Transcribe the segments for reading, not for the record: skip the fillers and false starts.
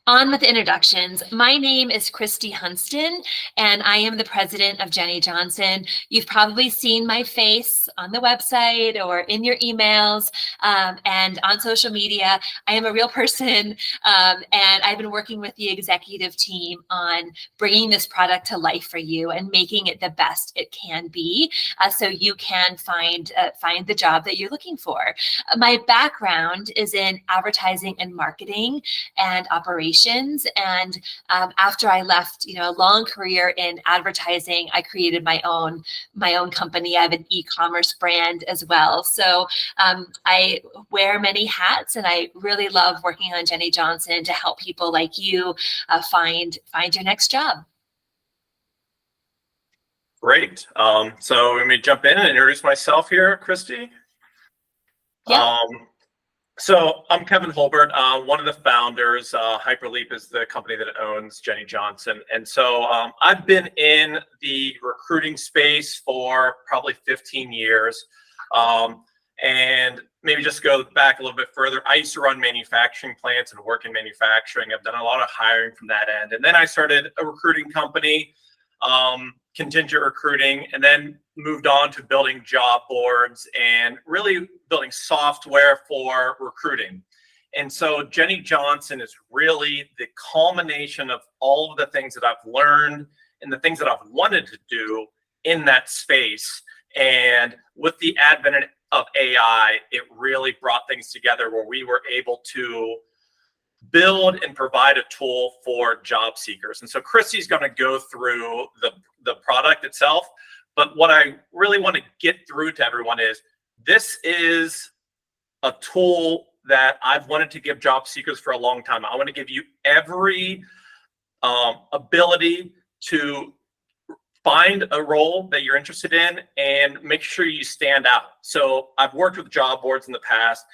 On with the introductions. My name is Christy Hunston, and I am the president of Jennie Johnson. You've probably seen my face on the website or in your emails and on social media. I am a real person, and I've been working with the executive team on bringing this product to life for you and making it the best it can be, so you can find the job that you're looking for. My background is in advertising and marketing and operations. And after I left, a long career in advertising, I created my own company. I have an e-commerce brand as well. So I wear many hats, and I really love working on Jennie Johnson to help people like you find your next job. Great. So let me jump in and introduce myself here, Christy. Yeah. So I'm Kevin Holbert, one of the founders. Hyperleap is the company that owns Jennie Johnson. And so I've been in the recruiting space for probably 15 years. And maybe just go back a little bit further. I used to run manufacturing plants and work in manufacturing. I've done a lot of hiring from that end. And then I started a recruiting company, contingent recruiting, and then moved on to building job boards and really building software for recruiting. And so Jennie Johnson is really the culmination of all of the things that I've learned and the things that I've wanted to do in that space. And with the advent of AI, it really brought things together where we were able to build and provide a tool for job seekers. And so Christy's going to go through the product itself. But what I really want to get through to everyone is this is a tool that I've wanted to give job seekers for a long time. I want to give you every ability to find a role that you're interested in and make sure you stand out. So I've worked with job boards in the past.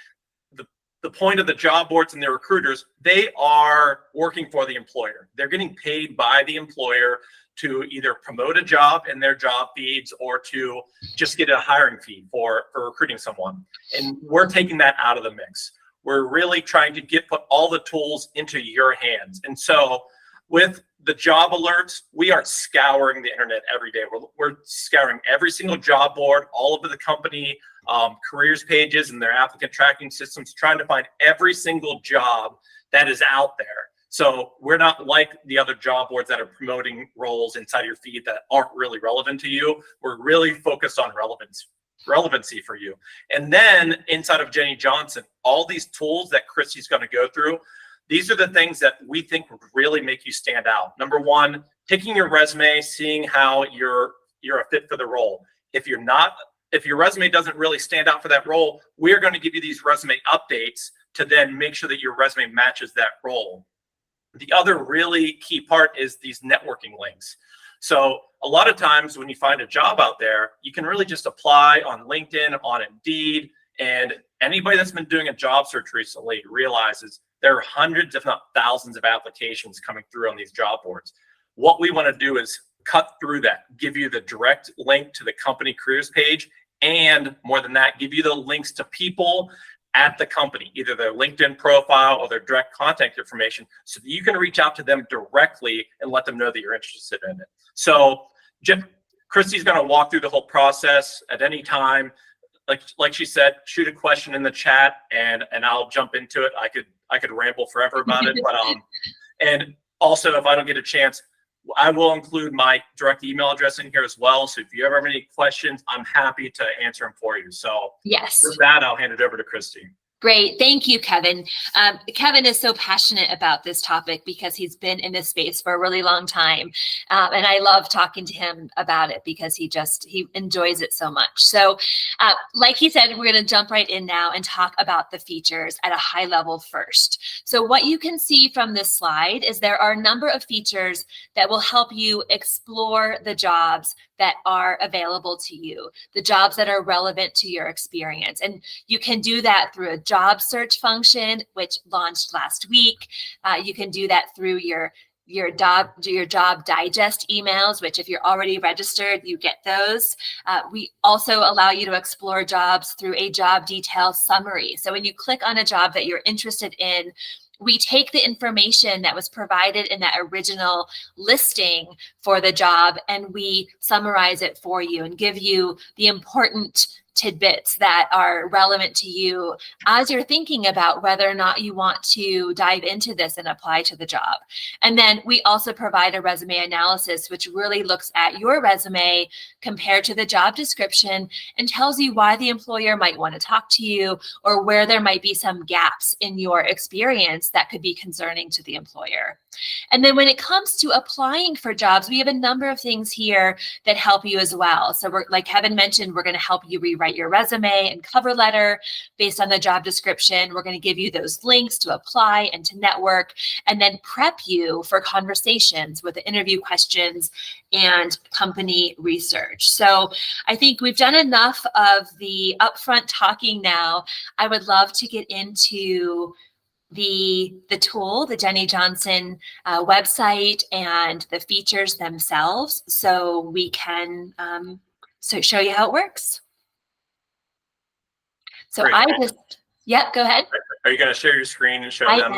The point of the job boards and their recruiters, they are working for the employer. They're getting paid by the employer to either promote a job in their job feeds or to just get a hiring fee for recruiting someone. And we're taking that out of the mix. We're really trying to put all the tools into your hands. And so with the job alerts, we are scouring the internet every day. We're scouring every single job board, all of the company careers pages and their applicant tracking systems, trying to find every single job that is out there. So we're not like the other job boards that are promoting roles inside your feed that aren't really relevant to you. We're really focused on relevancy for you. And then inside of Jennie Johnson, all these tools that Christy's going to go through, these are the things that we think would really make you stand out. Number one, taking your resume, seeing how you're a fit for the role. If your resume doesn't really stand out for that role, we're going to give you these resume updates to then make sure that your resume matches that role. The other really key part is these networking links. So a lot of times when you find a job out there, you can really just apply on LinkedIn, on Indeed, and anybody that's been doing a job search recently realizes there are hundreds, if not thousands, of applications coming through on these job boards. What we want to do is cut through that, give you the direct link to the company careers page, and more than that, give you the links to people at the company, either their LinkedIn profile or their direct contact information, so that you can reach out to them directly and let them know that you're interested in it. So Christy's going to walk through the whole process at any time. Like she said, shoot a question in the chat and I'll jump into it. I could ramble forever about it, but and also if I don't get a chance, I will include my direct email address in here as well. So if you ever have any questions, I'm happy to answer them for you. So yes, with that, I'll hand it over to Christy. Great. Thank you, Kevin. Kevin is so passionate about this topic because he's been in this space for a really long time. And I love talking to him about it because he enjoys it so much. So like he said, we're going to jump right in now and talk about the features at a high level first. So what you can see from this slide is there are a number of features that will help you explore the jobs that are available to you, the jobs that are relevant to your experience. And you can do that through a job search function, which launched last week. You can do that through your job digest emails, which if you're already registered, you get those. We also allow you to explore jobs through a job detail summary. So when you click on a job that you're interested in, we take the information that was provided in that original listing for the job and we summarize it for you and give you the important tidbits that are relevant to you as you're thinking about whether or not you want to dive into this and apply to the job. And then we also provide a resume analysis, which really looks at your resume compared to the job description and tells you why the employer might want to talk to you or where there might be some gaps in your experience that could be concerning to the employer. And then when it comes to applying for jobs, we have a number of things here that help you as well. So we're, like Kevin mentioned, we're going to help you rewrite your resume and cover letter based on the job description. We're going to give you those links to apply and to network, and then prep you for conversations with the interview questions and company research. So I think we've done enough of the upfront talking now. I would love to get into the tool, the Jennie Johnson website and the features themselves, so we can show you how it works. So Great. Yep, go ahead. Are you going to share your screen and show them?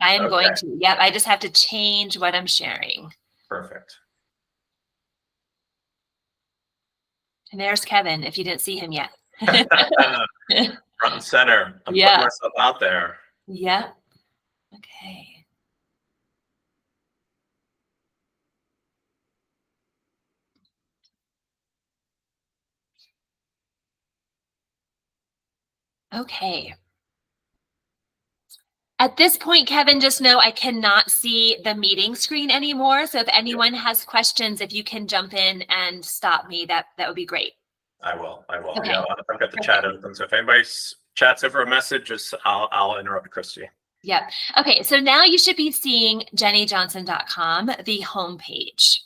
I am going to. Yep, I just have to change what I'm sharing. Perfect. And there's Kevin, if you didn't see him yet. Front and center. I'm putting myself out there. Yeah. Okay. Okay. At this point, Kevin, just know I cannot see the meeting screen anymore. So if anyone has questions, if you can jump in and stop me, that would be great. I will. Okay. Yeah, I've got the chat open. So if anybody chats over a message, just I'll interrupt Christy. Yep. Okay. So now you should be seeing jenniejohnson.com, the homepage.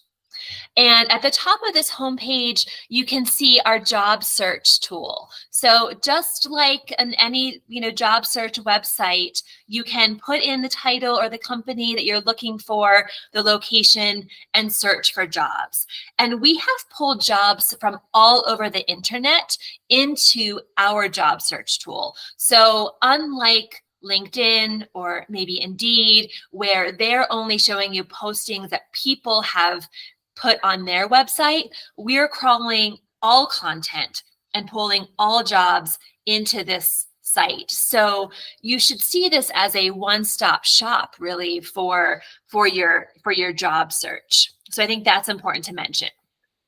And at the top of this homepage, you can see our job search tool. So just like any job search website, you can put in the title or the company that you're looking for, the location, and search for jobs. And we have pulled jobs from all over the internet into our job search tool. So unlike LinkedIn or maybe Indeed, where they're only showing you postings that people have put on their website, we're crawling all content and pulling all jobs into this site. So you should see this as a one-stop shop really for your job search. So I think that's important to mention.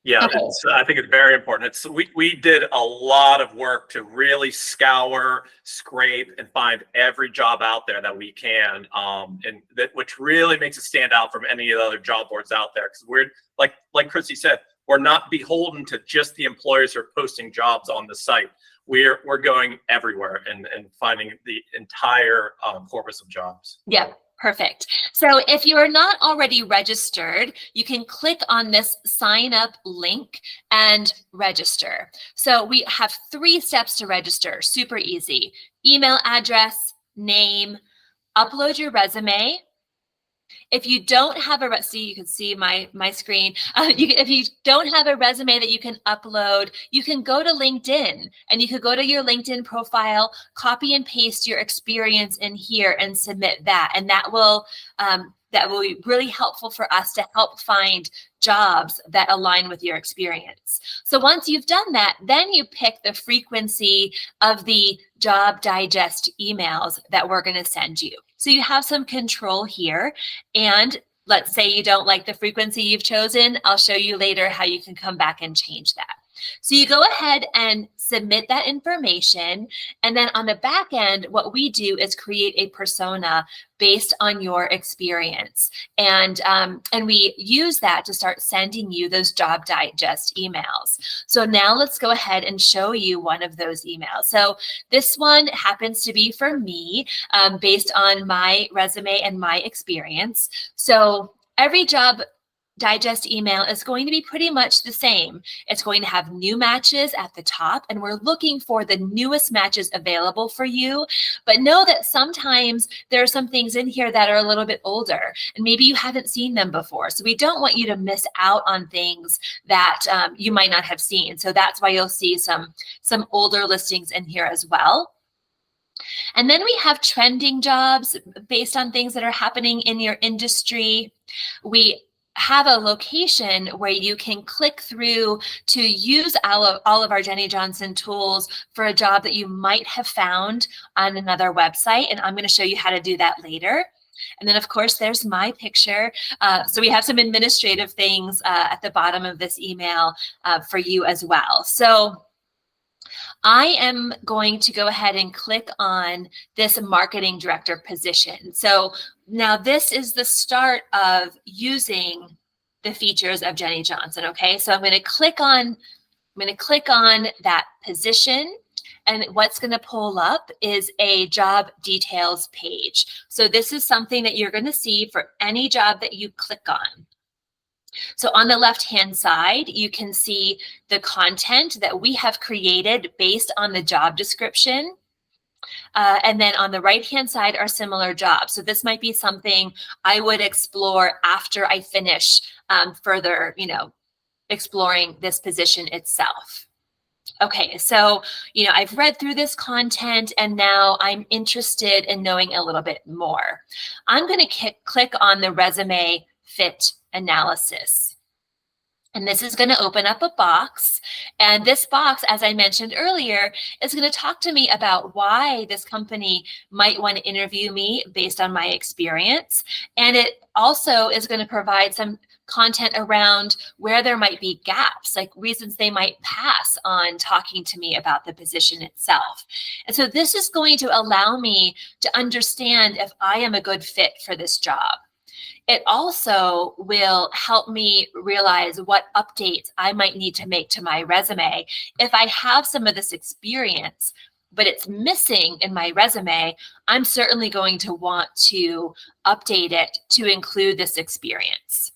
Yeah, okay. I think it's very important. We did a lot of work to really scour, scrape, and find every job out there that we can, and which really makes it stand out from any of the other job boards out there. Because we're like Christy said, we're not beholden to just the employers who are posting jobs on the site. We're going everywhere and finding the entire corpus of jobs. Yeah. Perfect. So if you are not already registered, you can click on this sign up link and register. So we have 3 steps to register. Super easy. Email address, name, upload your resume. If you don't have you can see my screen. If you don't have a resume that you can upload, you can go to LinkedIn and you could go to your LinkedIn profile, copy and paste your experience in here and submit that. And that will be really helpful for us to help find jobs that align with your experience. So once you've done that, then you pick the frequency of the job digest emails that we're going to send you. So you have some control here. And let's say you don't like the frequency you've chosen. I'll show you later how you can come back and change that. So you go ahead and submit that information. And then on the back end, what we do is create a persona based on your experience. And we use that to start sending you those job digest emails. So now let's go ahead and show you one of those emails. So this one happens to be for me based on my resume and my experience. So every job digest email is going to be pretty much the same. It's going to have new matches at the top, and we're looking for the newest matches available for you. But know that sometimes there are some things in here that are a little bit older, and maybe you haven't seen them before. So we don't want you to miss out on things that you might not have seen. So that's why you'll see some older listings in here as well. And then we have trending jobs based on things that are happening in your industry. We have a location where you can click through to use all of our Jennie Johnson tools for a job that you might have found on another website. And I'm going to show you how to do that later. And then, of course, there's my picture. So we have some administrative things at the bottom of this email for you as well. So I am going to go ahead and click on this marketing director position. So now this is the start of using the features of Jennie Johnson. Okay, so I'm going to click on that position. And what's going to pull up is a job details page. So this is something that you're going to see for any job that you click on. So on the left-hand side, you can see the content that we have created based on the job description. And then on the right-hand side are similar jobs. So this might be something I would explore after I finish further, exploring this position itself. Okay, so, I've read through this content and now I'm interested in knowing a little bit more. I'm going to click on the resume fit analysis. And this is going to open up a box. And this box, as I mentioned earlier, is going to talk to me about why this company might want to interview me based on my experience. And it also is going to provide some content around where there might be gaps, like reasons they might pass on talking to me about the position itself. And so this is going to allow me to understand if I am a good fit for this job. It also will help me realize what updates I might need to make to my resume. If I have some of this experience, but it's missing in my resume, I'm certainly going to want to update it to include this experience.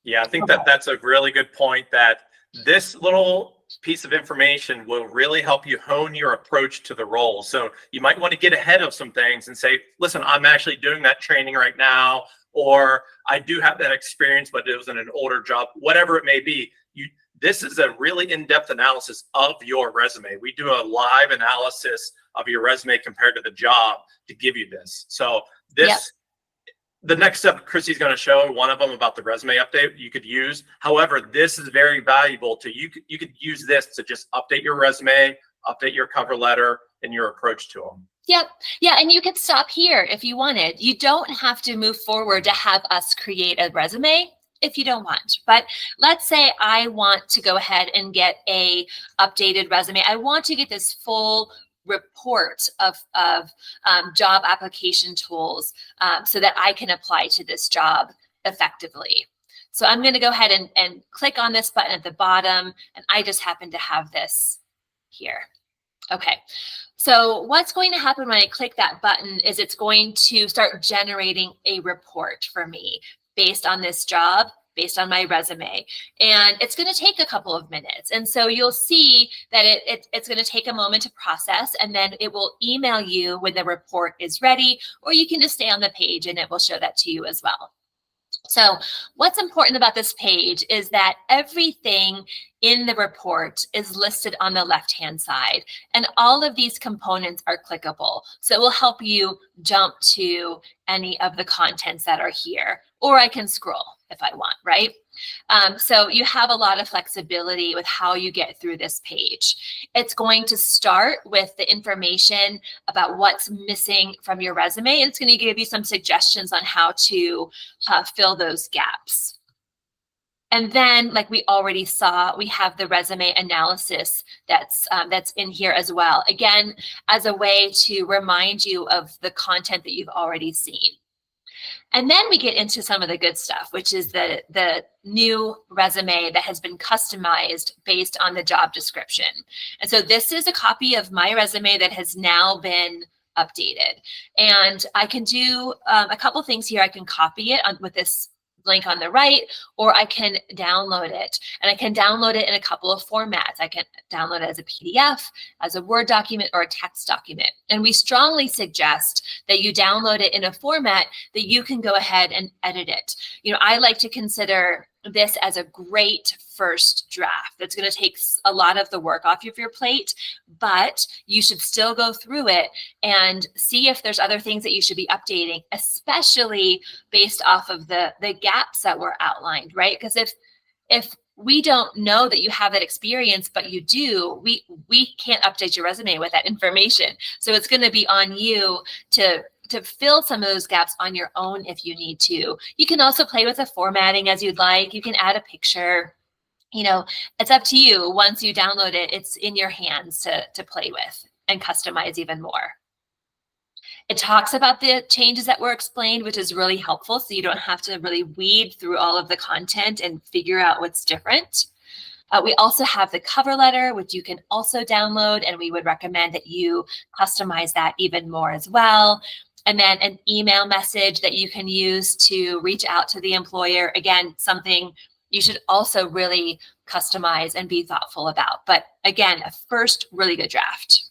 Yeah, I think that's a really good point, that this little piece of information will really help you hone your approach to the role. So you might want to get ahead of some things and say, listen, I'm actually doing that training right now, or I do have that experience, but it was in an older job, whatever it may be. This is a really in-depth analysis of your resume. We do a live analysis of your resume compared to the job to give you this. So this, Yep. The next step Christy's going to show, one of them about the resume update you could use. However, this is very valuable to you. You could use this to just update your resume, update your cover letter, and your approach to them. Yep. Yeah. And you could stop here if you wanted. You don't have to move forward to have us create a resume if you don't want. But let's say I want to go ahead and get a updated resume. I want to get this full report of job application tools so that I can apply to this job effectively. So I'm going to go ahead and click on this button at the bottom, and I just happen to have this here. Okay. So what's going to happen when I click that button is it's going to start generating a report for me based on this job, based on my resume. And it's going to take a couple of minutes. And so you'll see that it's going to take a moment to process, and then it will email you when the report is ready, or you can just stay on the page and it will show that to you as well. So what's important about this page is that everything in the report is listed on the left-hand side, and all of these components are clickable. So it will help you jump to any of the contents that are here, or I can scroll if I want, right? So you have a lot of flexibility with how you get through this page. It's going to start with the information about what's missing from your resume. It's going to give you some suggestions on how to fill those gaps. And then, like we already saw, we have the resume analysis that's in here as well. Again, as a way to remind you of the content that you've already seen. And then we get into some of the good stuff, which is the new resume that has been customized based on the job description. And so this is a copy of my resume that has now been updated. And I can do a couple things here. I can copy it with this link on the right, or I can download it. And I can download it in a couple of formats. I can download it as a PDF, as a Word document, or a text document. And we strongly suggest that you download it in a format that you can go ahead and edit it. I like to consider this as a great first draft. That's going to take a lot of the work off of your plate, but you should still go through it and see if there's other things that you should be updating, especially based off of the gaps that were outlined, right? Because if we don't know that you have that experience, but you do, we can't update your resume with that information. So it's going to be on you to fill some of those gaps on your own if you need to. You can also play with the formatting as you'd like. You can add a picture. You know, it's up to you. Once you download it, it's in your hands to play with and customize even more. It talks about the changes that were explained, which is really helpful. So you don't have to really weed through all of the content and figure out what's different. We also have the cover letter, which you can also download, and we would recommend that you customize that even more as well. And then an email message that you can use to reach out to the employer. Again, something you should also really customize and be thoughtful about. But again, a first really good draft.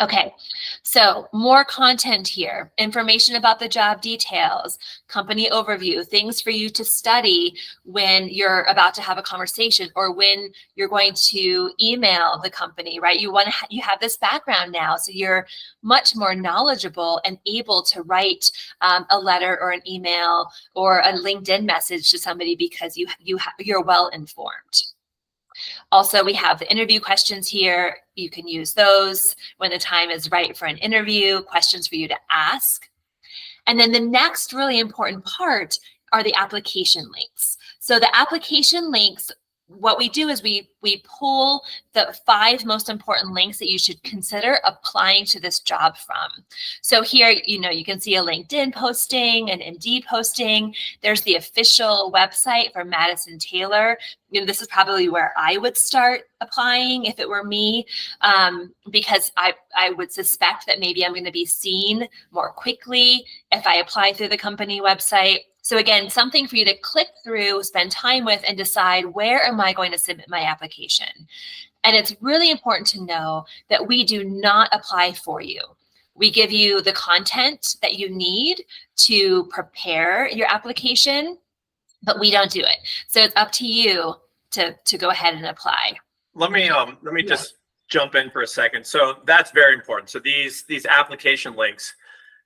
Okay, so more content here, information about the job details, company overview, things for you to study when you're about to have a conversation or when you're going to email the company, right? You have this background now, so you're much more knowledgeable and able to write a letter or an email or a LinkedIn message to somebody because you're well informed. Also, we have the interview questions here. You can use those when the time is right for an interview, questions for you to ask. And then the next really important part are the application links. So the application links, what we do is we pull the 5 most important links that you should consider applying to this job from. So here, you can see a LinkedIn posting, an Indeed posting. There's the official website for Madison Taylor. This is probably where I would start applying if it were me, because I would suspect that maybe I'm going to be seen more quickly if I apply through the company website. So again, something for you to click through, spend time with, and decide where am I going to submit my application. And it's really important to know that we do not apply for you. We give you the content that you need to prepare your application, but we don't do it. So it's up to you to go ahead and apply. Let me just jump in for a second. So that's very important. So these application links,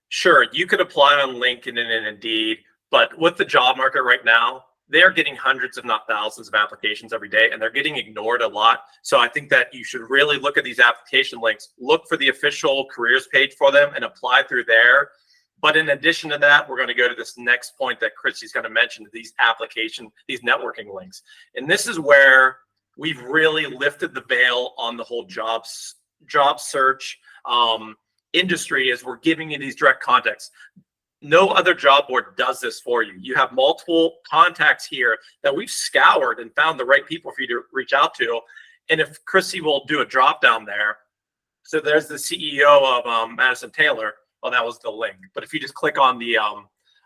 sure, you could apply on LinkedIn and Indeed. But with the job market right now, they're getting hundreds, if not thousands, of applications every day, and they're getting ignored a lot. So I think that you should really look at these application links, look for the official careers page for them, and apply through there. But in addition to that, we're going to go to this next point that Christy's going to mention, these networking links. And this is where we've really lifted the veil on the whole job search industry, as we're giving you these direct contacts. No other job board does this for you. You have multiple contacts here that we've scoured and found the right people for you to reach out to. And if Chrissy will do a drop down there, so there's the CEO of Madison Taylor. Well, that was the link. But if you just click on the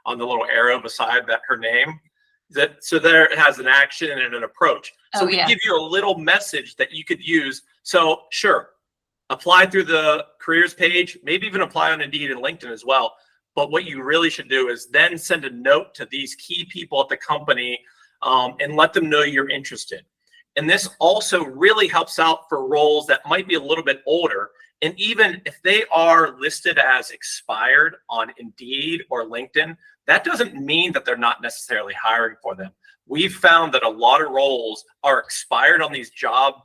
little arrow beside her name, so there it has an action and an approach. So we give you a little message that you could use. So sure, apply through the careers page, maybe even apply on Indeed and LinkedIn as well. But what you really should do is then send a note to these key people at the company and let them know you're interested. And this also really helps out for roles that might be a little bit older. And even if they are listed as expired on Indeed or LinkedIn, that doesn't mean that they're not necessarily hiring for them. We've found that a lot of roles are expired on these job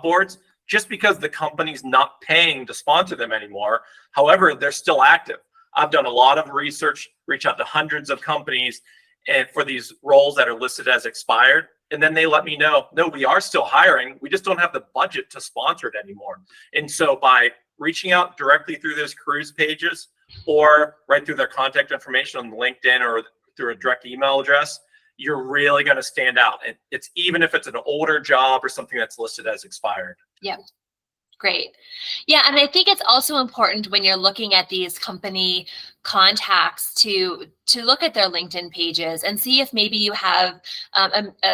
boards just because the company's not paying to sponsor them anymore. However, they're still active. I've done a lot of research, reach out to hundreds of companies and for these roles that are listed as expired. And then they let me know, no, we are still hiring. We just don't have the budget to sponsor it anymore. And so by reaching out directly through those careers pages or right through their contact information on LinkedIn or through a direct email address, you're really going to stand out. And it's even if it's an older job or something that's listed as expired. Yeah. Great. Yeah. And I think it's also important when you're looking at these company contacts to look at their LinkedIn pages and see if maybe you have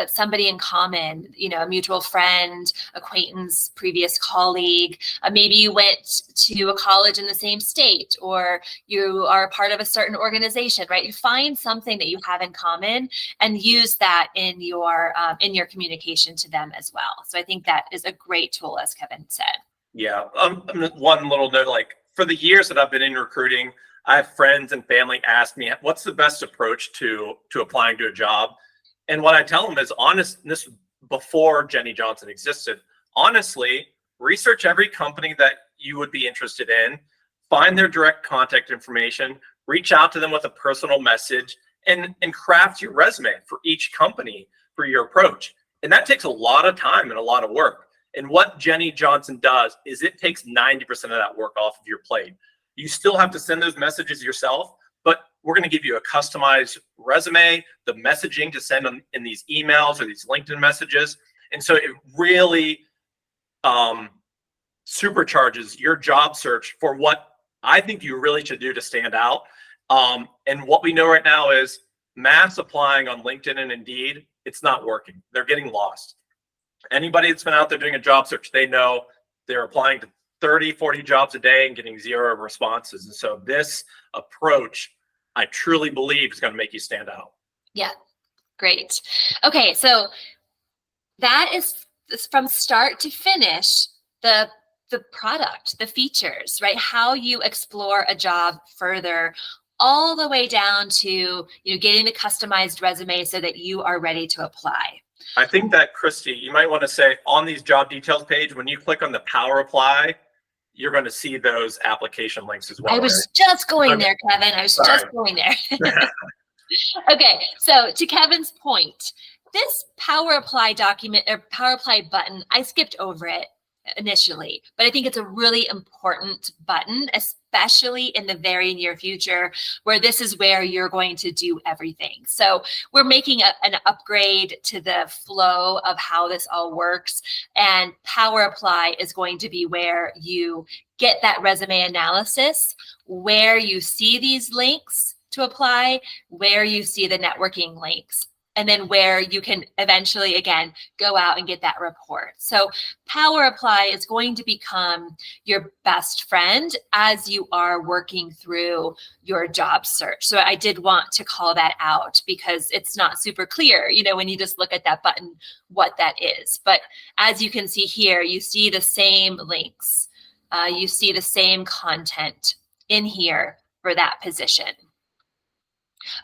somebody in common, a mutual friend, acquaintance, previous colleague. Maybe you went to a college in the same state, or you are a part of a certain organization, right? You find something that you have in common and use that in your communication to them as well. So I think that is a great tool, as Kevin said. Yeah. One little note, like for the years that I've been in recruiting, I have friends and family ask me, what's the best approach to applying to a job? And what I tell them is honest, this before Jennie Johnson existed, honestly, research every company that you would be interested in, find their direct contact information, reach out to them with a personal message, and craft your resume for each company for your approach. And that takes a lot of time and a lot of work. And what Jennie Johnson does is it takes 90% of that work off of your plate. You still have to send those messages yourself, but we're going to give you a customized resume, the messaging to send them in these emails or these LinkedIn messages. And so it really supercharges your job search for what I think you really should do to stand out. And what we know right now is mass applying on LinkedIn and Indeed, it's not working. They're getting lost. Anybody that's been out there doing a job search, they know they're applying to 30, 40 jobs a day and getting 0 responses. And so this approach, I truly believe, is going to make you stand out. Yeah, great. Okay, so that is from start to finish, the product, the features, right? How you explore a job further, all the way down to getting the customized resume so that you are ready to apply. I think that, Christy, you might want to say on these job details page, when you click on the Power Apply, you're going to see those application links as well. I was just going there, Kevin. I was just going there. Okay, so to Kevin's point, this Power Apply document or Power Apply button, I skipped over it initially, but I think it's a really important button, especially in the very near future, where this is where you're going to do everything. So we're making an upgrade to the flow of how this all works, and Power Apply is going to be where you get that resume analysis, where you see these links to apply, where you see the networking links, and then where you can eventually, again, go out and get that report. So Power Apply is going to become your best friend as you are working through your job search. So I did want to call that out because it's not super clear, when you just look at that button, what that is. But as you can see here, you see the same links. You see the same content in here for that position.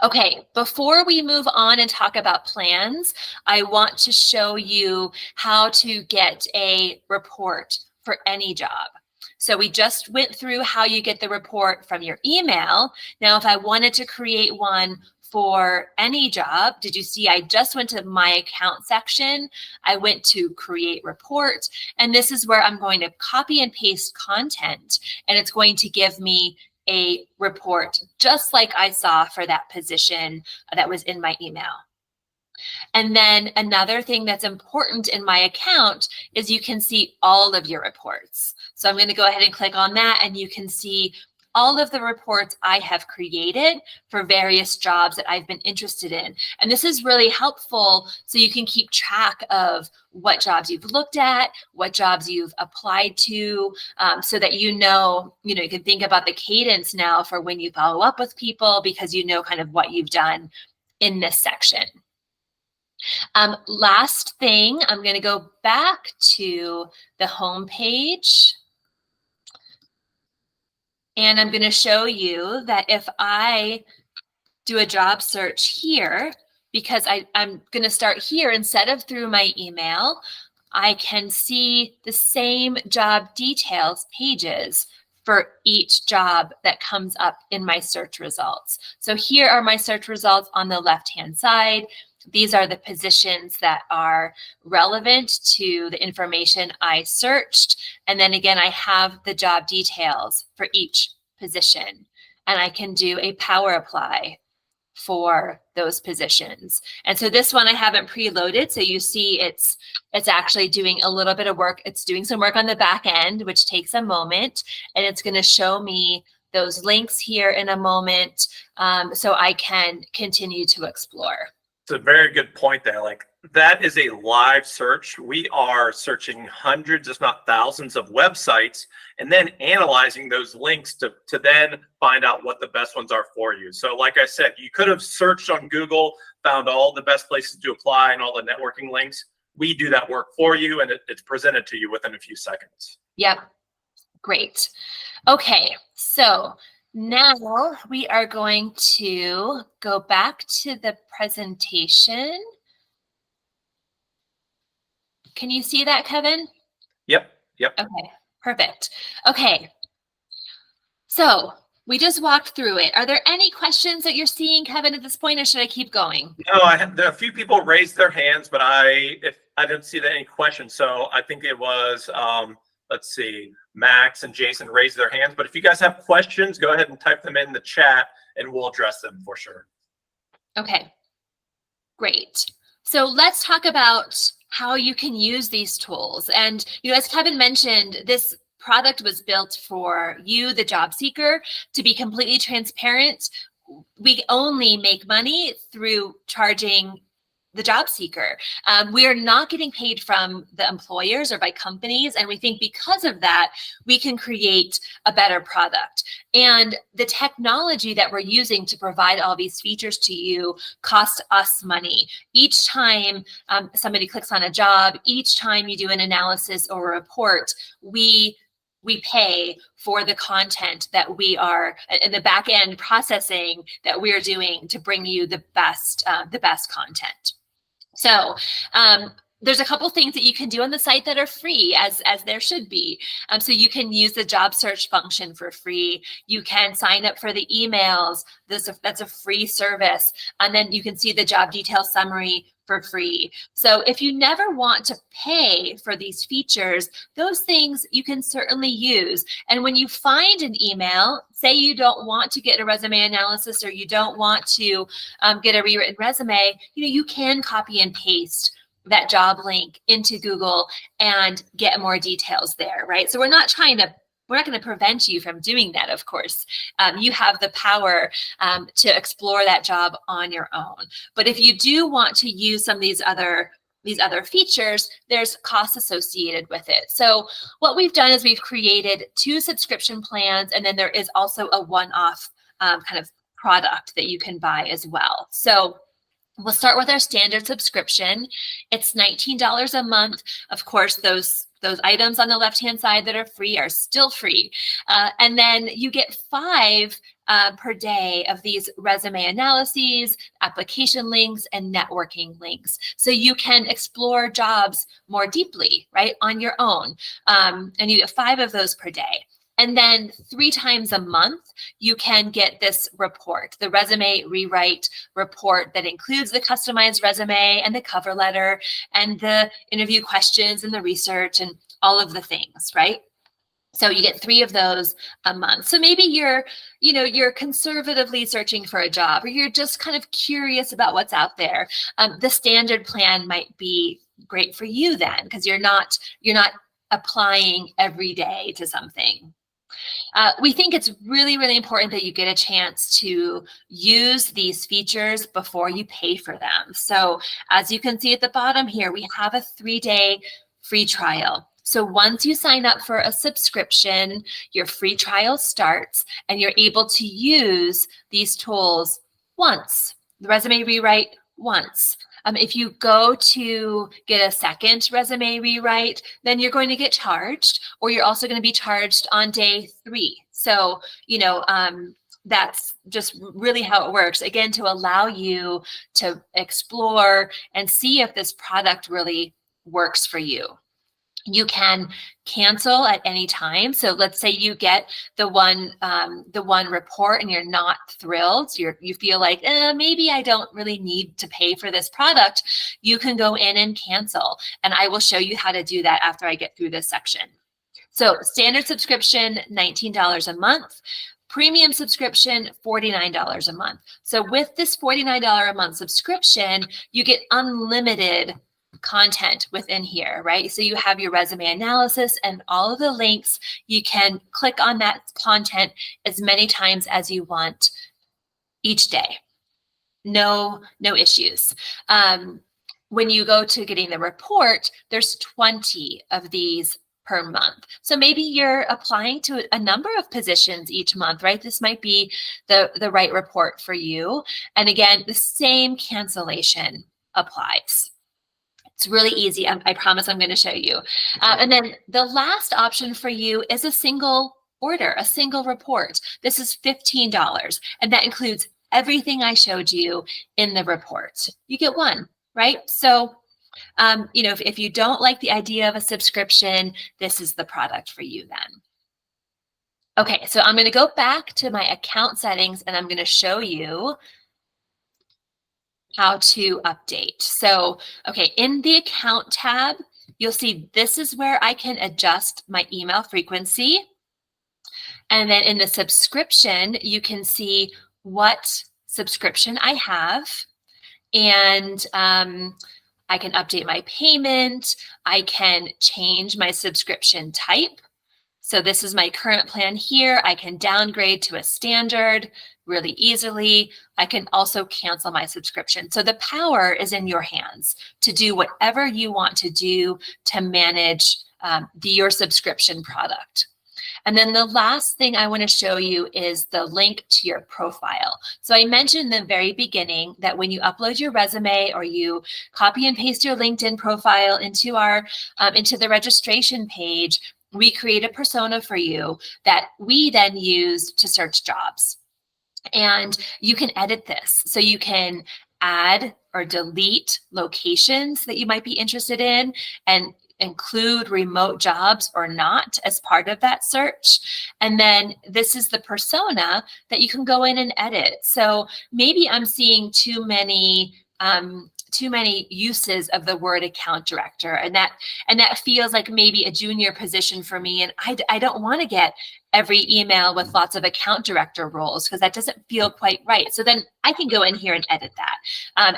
Okay, before we move on and talk about plans, I want to show you how to get a report for any job. So we just went through how you get the report from your email. Now, if I wanted to create one for any job, did you see I just went to my account section? I went to create report, and this is where I'm going to copy and paste content, and it's going to give me a report just like I saw for that position that was in my email. And then another thing that's important in my account is you can see all of your reports. So I'm going to go ahead and click on that, and you can see all of the reports I have created for various jobs that I've been interested in. And this is really helpful so you can keep track of what jobs you've looked at, what jobs you've applied to, so that you can think about the cadence now for when you follow up with people, because you know kind of what you've done in this section. Last thing, I'm going to go back to the home page. And I'm going to show you that if I do a job search here, because I'm going to start here instead of through my email, I can see the same job details pages for each job that comes up in my search results. So here are my search results on the left-hand side. These are the positions that are relevant to the information I searched. And then again, I have the job details for each position. And I can do a Power Apply for those positions. And so this one I haven't preloaded. So you see it's actually doing a little bit of work. It's doing some work on the back end, which takes a moment. And it's going to show me those links here in a moment, so I can continue to explore. It's a very good point there. Like, that is a live search. We are searching hundreds, if not thousands, of websites and then analyzing those links to then find out what the best ones are for you. So like I said, you could have searched on Google, found all the best places to apply and all the networking links. We do that work for you, and it's presented to you within a few seconds. Yep. Great. Okay. So now we are going to go back to the presentation. Can you see that, Kevin? Yep. Okay, perfect. Okay. So we just walked through it. Are there any questions that you're seeing, Kevin, at this point, or should I keep going? No, there are a few people raised their hands, but I didn't see any questions. So I think it was, let's see, Max and Jason raised their hands. But if you guys have questions, go ahead and type them in the chat and we'll address them for sure. Okay, great. So let's talk about how you can use these tools. And as Kevin mentioned, this product was built for you, the job seeker, to be completely transparent. We only make money through charging the job seeker. We are not getting paid from the employers or by companies. And we think because of that, we can create a better product. And the technology that we're using to provide all these features to you costs us money. Each time somebody clicks on a job, each time you do an analysis or a report, we pay for the content that we are in the back end processing that we're doing to bring you the best content. So there's a couple things that you can do on the site that are free, as there should be. So you can use the job search function for free. You can sign up for the emails. That's a free service. And then you can see the job detail summary for free. So if you never want to pay for these features, those things you can certainly use. And when you find an email, say you don't want to get a resume analysis or you don't want to get a rewritten resume, you can copy and paste that job link into Google and get more details there, right? So we're not going to prevent you from doing that, of course. You have the power to explore that job on your own. But if you do want to use some of these other features, there's costs associated with it. So what we've done is we've created 2 subscription plans, and then there is also a one-off kind of product that you can buy as well. So we'll start with our standard subscription. It's $19 a month. Of course, those items on the left-hand side that are free are still free. And then you get 5 per day of these resume analyses, application links, and networking links. So you can explore jobs more deeply, right, on your own. And you get 5 of those per day. And then 3 times a month, you can get this report, the resume rewrite report that includes the customized resume and the cover letter and the interview questions and the research and all of the things, right? So you get 3 of those a month. So maybe you're conservatively searching for a job, or you're just kind of curious about what's out there. The standard plan might be great for you then, because you're not applying every day to something. We think it's really, really important that you get a chance to use these features before you pay for them. So as you can see at the bottom here, we have a 3-day free trial. So once you sign up for a subscription, your free trial starts and you're able to use these tools once, the resume rewrite once. If you go to get a second resume rewrite, then you're going to get charged, or you're also going to be charged on day 3. So, that's just really how it works. Again, to allow you to explore and see if this product really works for you. You can cancel at any time. So let's say you get the one report and you're not thrilled. You feel like maybe I don't really need to pay for this product. You can go in and cancel, and I will show you how to do that after I get through this section. So standard subscription, $19 a month. Premium subscription, $49 a month. So with this $49 a month subscription, you get unlimited content within here, right? So you have your resume analysis and all of the links. You can click on that content as many times as you want each day. No issues. When you go to getting the report, there's 20 of these per month. So maybe you're applying to a number of positions each month, right? This might be the right report for you. And again, the same cancellation applies. It's really easy. I promise I'm going to show you. And then the last option for you is a single order, a single report. This is $15, and that includes everything I showed you in the report. You get one, right? So, if you don't like the idea of a subscription, this is the product for you then. Okay, so I'm going to go back to my account settings, and I'm going to show you how to update. So, okay, in the account tab, you'll see this is where I can adjust my email frequency. And then in the subscription, you can see what subscription I have. And I can update my payment. I can change my subscription type. So this is my current plan here. I can downgrade to a standard really easily. I can also cancel my subscription. So the power is in your hands to do whatever you want to do to manage your subscription product. And then the last thing I want to show you is the link to your profile. So I mentioned in the very beginning that when you upload your resume or you copy and paste your LinkedIn profile into the registration page, we create a persona for you that we then use to search jobs. And you can edit this. So you can add or delete locations that you might be interested in and include remote jobs or not as part of that search. And then this is the persona that you can go in and edit. So maybe I'm seeing too many uses of the word account director, and that feels like maybe a junior position for me. And I don't want to get every email with lots of account director roles because that doesn't feel quite right. So then I can go in here and edit that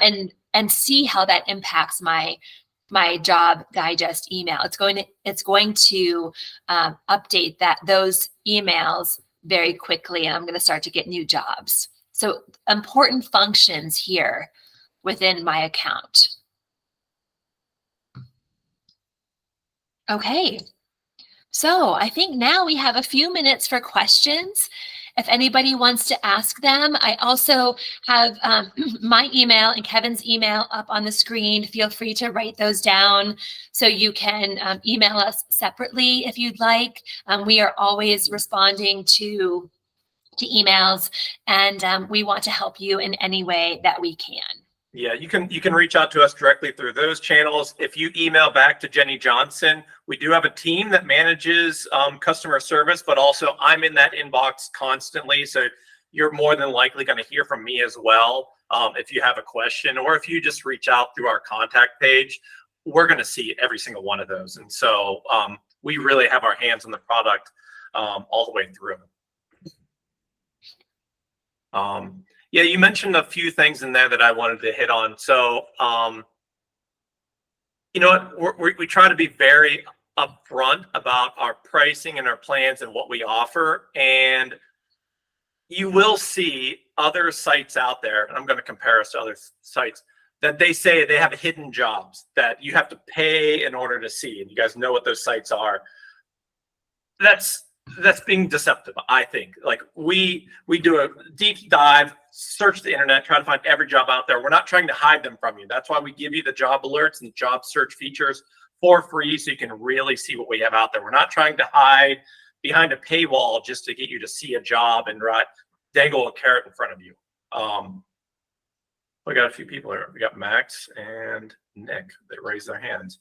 and see how that impacts my job digest email. It's going to update those emails very quickly, and I'm going to start to get new jobs. So important functions here within my account. Okay, so I think now we have a few minutes for questions. If anybody wants to ask them, I also have my email and Kevin's email up on the screen. Feel free to write those down so you can email us separately if you'd like. We are always responding to emails, and we want to help you in any way that we can. Yeah, you can reach out to us directly through those channels. If you email back to Jennie Johnson, we do have a team that manages customer service, but also I'm in that inbox constantly. So you're more than likely going to hear from me as well. If you have a question, or if you just reach out through our contact page, we're going to see every single one of those. And so we really have our hands on the product all the way through. Yeah, you mentioned a few things in there that I wanted to hit on. So, you know what, we try to be very upfront about our pricing and our plans and what we offer. And you will see other sites out there, and I'm going to compare us to other sites, that they say they have hidden jobs that you have to pay in order to see. And you guys know what those sites are. That's being deceptive, I think. Like we do a deep dive, search the internet, try to find every job out there. We're not trying to hide them from you. That's why we give you the job alerts and job search features for free, so you can really see what we have out there. We're not trying to hide behind a paywall just to get you to see a job and dangle a carrot in front of you. We got a few people here. We got Max and Nick that raised their hands.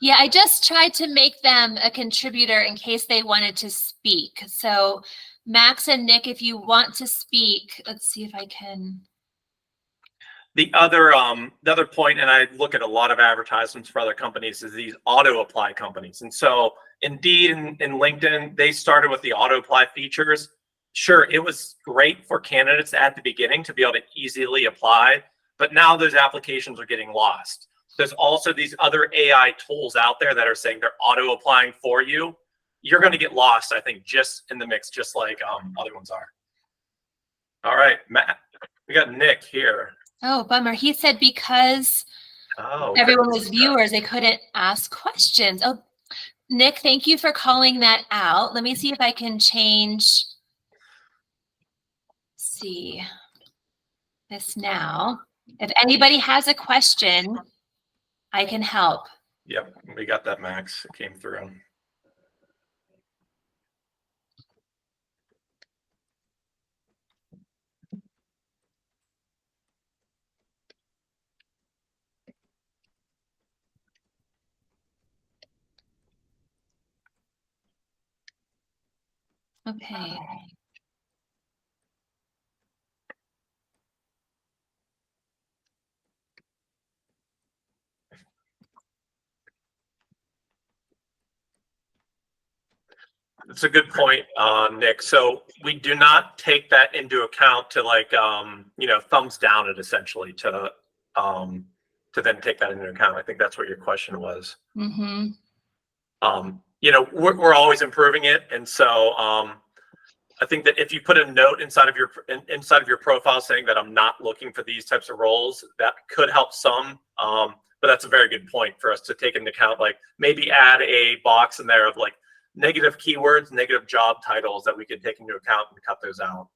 Yeah, I just tried to make them a contributor in case they wanted to speak. So Max and Nick, if you want to speak, let's see if I can. The other point, and I look at a lot of advertisements for other companies, is these auto apply companies. And so Indeed and LinkedIn, they started with the auto apply features. Sure, it was great for candidates at the beginning to be able to easily apply, but now those applications are getting lost. there's also these other AI tools out there that are saying they're auto applying for you. You're going to get lost, I think, just in the mix, just like other ones are. All right, Matt, we got Nick here. Oh, bummer. He said because everyone was viewers, they couldn't ask questions. Oh, Nick, thank you for calling that out. Let me see if I can change. See this now. If anybody has a question, I can help. Yep, we got that, Max. It came through. Okay. That's a good point, Nick. So we do not take that into account to like, thumbs down it essentially to then take that into account. I think that's what your question was. Mm-hmm. We're always improving it. And so I think that if you put a note inside of your profile saying that I'm not looking for these types of roles, that could help some. But that's a very good point for us to take into account, like maybe add a box in there of like negative keywords, negative job titles that we could take into account and cut those out.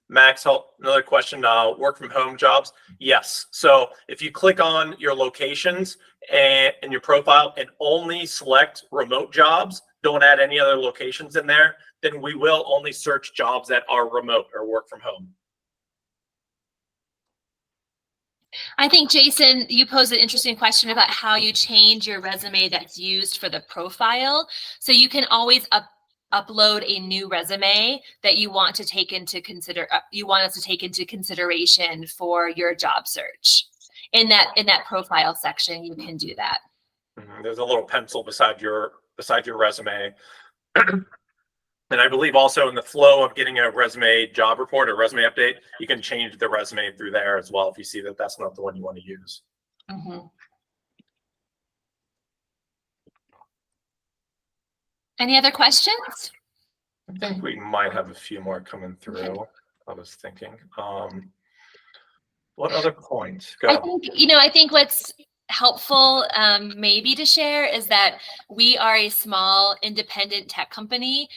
Max, another question, work from home jobs. Yes. So if you click on your locations and in your profile and only select remote jobs, don't add any other locations in there, then we will only search jobs that are remote or work from home. I think, Jason, you posed an interesting question about how you change your resume that's used for the profile. So you can always upload a new resume that you want to take into consideration for your job search. In that profile section, you can do that. There's a little pencil beside your resume. And I believe also in the flow of getting a resume job report or resume update, you can change the resume through there as well if you see that that's not the one you want to use. Mm-hmm. Any other questions? I think we might have a few more coming through. Okay. I was thinking. What other points? Go. I think what's helpful maybe to share is that we are a small independent tech company.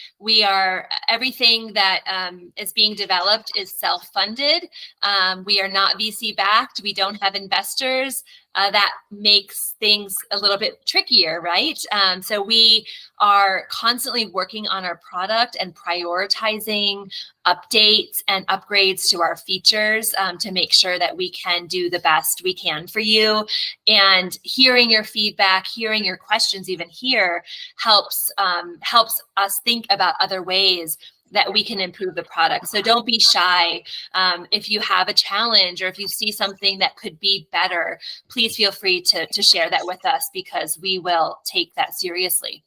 Everything that is being developed is self-funded. We are not VC backed. We don't have investors. That makes things a little bit trickier, right? So we are constantly working on our product and prioritizing updates and upgrades to our features to make sure that we can do the best we can for you. And hearing your feedback, hearing your questions even here helps us think about other ways that we can improve the product. So don't be shy. If you have a challenge or if you see something that could be better, please feel free to share that with us because we will take that seriously.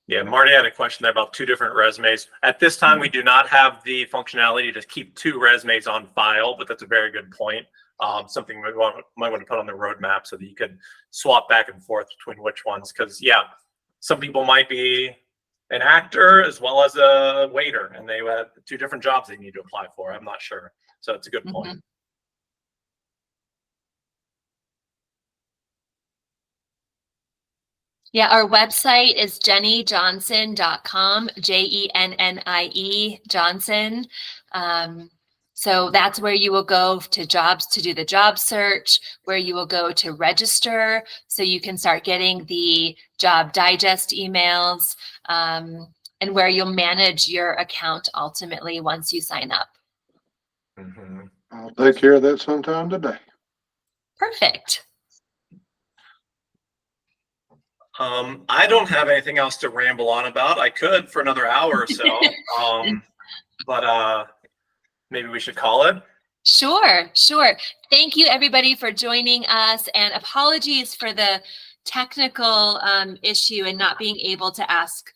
Yeah, Marty had a question there about 2 different resumes. At this time, we do not have the functionality to keep 2 resumes on file, but that's a very good point. Something we might want to put on the roadmap so that you can swap back and forth between which ones. Because, yeah, some people might be an actor as well as a waiter, and they have 2 different jobs they need to apply for. I'm not sure. So it's a good point. Yeah, our website is jenniejohnson.com, JENNIE Johnson. So that's where you will go to jobs to do the job search, where you will go to register so you can start getting the job digest emails, and where you'll manage your account ultimately once you sign up. Mm-hmm. I'll take care of that sometime today. Perfect. I don't have anything else to ramble on about. I could for another hour or so, but maybe we should call it. Sure. Thank you, everybody, for joining us, and apologies for the technical issue and not being able to ask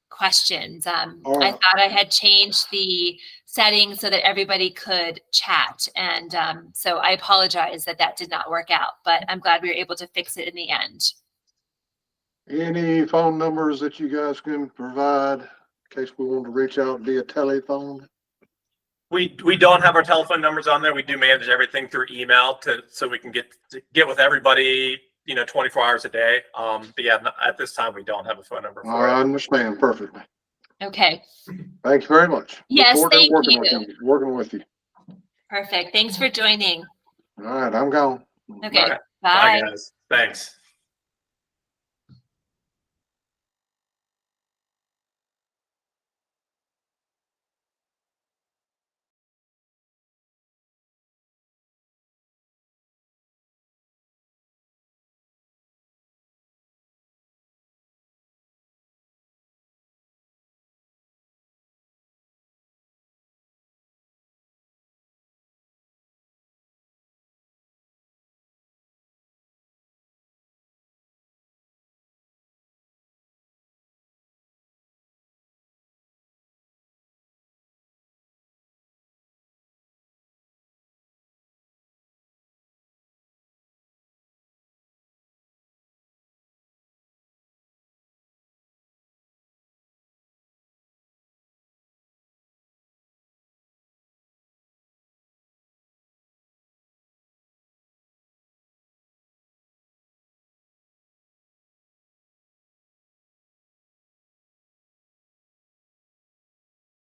questions. I thought I had changed the settings so that everybody could chat. And so I apologize that that did not work out, but I'm glad we were able to fix it in the end. Any phone numbers that you guys can provide in case we want to reach out via telephone? We don't have our telephone numbers on there. We do manage everything through email so we can get with everybody, 24 hours a day. But yeah, at this time we don't have a phone number for I it. understand perfectly. Okay. Thank you very much. Yes, Look forward to thank you. working with you. Perfect. Thanks for joining. All right, I'm gone. Okay. All right. Bye. Bye, guys. Thanks.